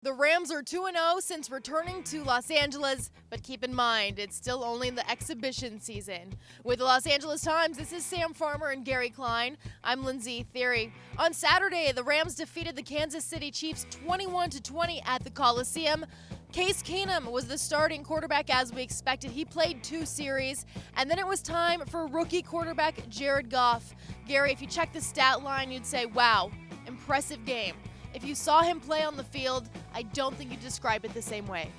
The Rams are 2-0 since returning to Los Angeles, but keep in mind, it's still only the exhibition season. With the Los Angeles Times, this is Sam Farmer and Gary Klein. I'm Lindsay Theory. On Saturday, the Rams defeated the Kansas City Chiefs 21-20 at the Coliseum. Case Keenum was the starting quarterback as we expected. He played 2 series, and then it was time for rookie quarterback Jared Goff. Gary, if you check the stat line, you'd say, wow, impressive game. If you saw him play on the field, I don't think you'd describe it the same way.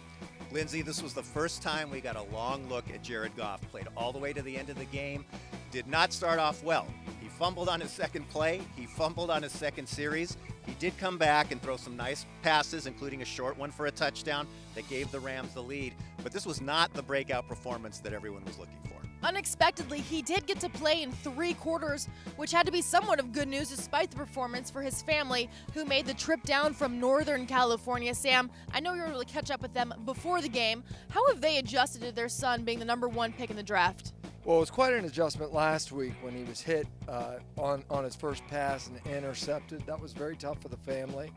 Lindsay, this was the first time we got a long look at Jared Goff. Played all the way to the end of the game. Did not start off well. He fumbled on his second play. He fumbled on his second series. He did come back and throw some nice passes, including a short one for a touchdown that gave the Rams the lead. But this was not the breakout performance that everyone was looking for. Unexpectedly, he did get to play in 3 quarters, which had to be somewhat of good news despite the performance for his family, who made the trip down from Northern California. Sam, I know you were able to catch up with them before the game. How have they adjusted to their son being the #1 pick in the draft? Well, it was quite an adjustment last week when he was hit on his first pass and intercepted. That was very tough for the family.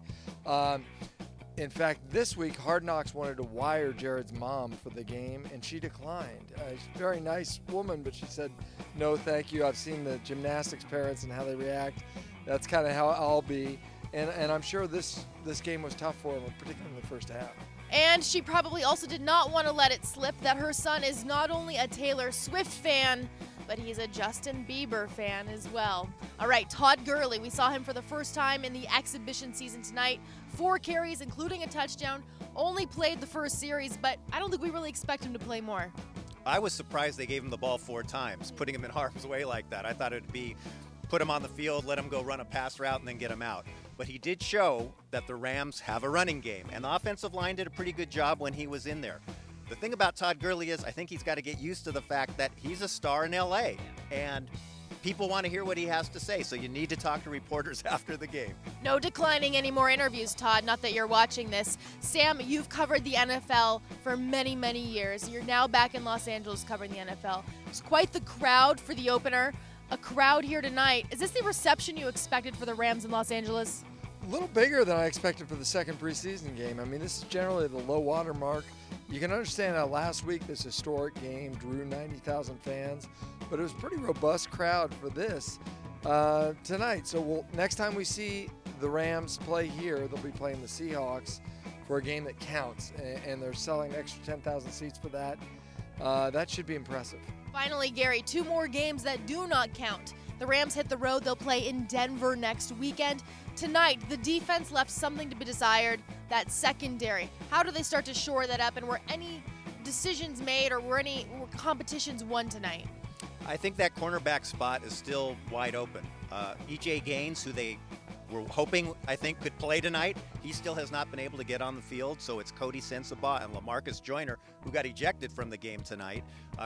In fact, this week, Hard Knocks wanted to wire Jared's mom for the game, and she declined. She's a very nice woman, but she said, no, thank you. I've seen the gymnastics parents and how they react. That's kind of how I'll be. And I'm sure this game was tough for him, particularly in the first half. And she probably also did not want to let it slip that her son is not only a Taylor Swift fan, but he's a Justin Bieber fan as well. All right, Todd Gurley, we saw him for the first time in the exhibition season tonight. 4 carries, including a touchdown. Only played the first series, but I don't think we really expect him to play more. I was surprised they gave him the ball 4 times, putting him in harm's way like that. I thought it would be put him on the field, let him go run a pass route, and then get him out. But he did show that the Rams have a running game, and the offensive line did a pretty good job when he was in there. The thing about Todd Gurley is I think he's got to get used to the fact that he's a star in L.A., and people want to hear what he has to say, so you need to talk to reporters after the game. No declining any more interviews, Todd, not that you're watching this. Sam, you've covered the NFL for many, many years. You're now back in Los Angeles covering the NFL. It's quite the crowd for the opener. A crowd here tonight. Is this the reception you expected for the Rams in Los Angeles? A little bigger than I expected for the second preseason game. I mean, this is generally the low water mark. You can understand how last week this historic game drew 90,000 fans, but it was a pretty robust crowd for this tonight. So next time we see the Rams play here, they'll be playing the Seahawks for a game that counts, and they're selling extra 10,000 seats for that. That should be impressive. Finally, Gary, 2 more games that do not count. The Rams hit the road. They'll play in Denver next weekend. Tonight, the defense left something to be desired, that secondary. How do they start to shore that up, and were any decisions made or were competitions won tonight? I think that cornerback spot is still wide open. E.J. Gaines, who they were hoping, I think, could play tonight, he still has not been able to get on the field, so it's Cody Sensabaugh and LaMarcus Joyner, who got ejected from the game tonight,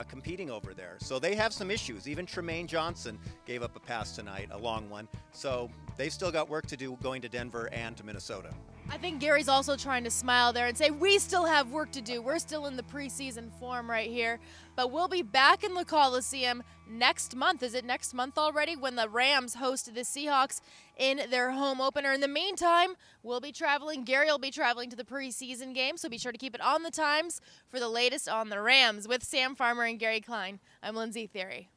competing over there. So they have some issues. Even Tremaine Johnson gave up a pass tonight, a long one. So they've still got work to do going to Denver and to Minnesota. I think Gary's also trying to smile there and say, we still have work to do. We're still in the preseason form right here. But we'll be back in the Coliseum next month. Is it next month already when the Rams host the Seahawks in their home opener? In the meantime, we'll be traveling. Gary will be traveling to the preseason game, so be sure to keep it on the Times for the latest on the Rams. With Sam Farmer and Gary Klein, I'm Lindsay Theory.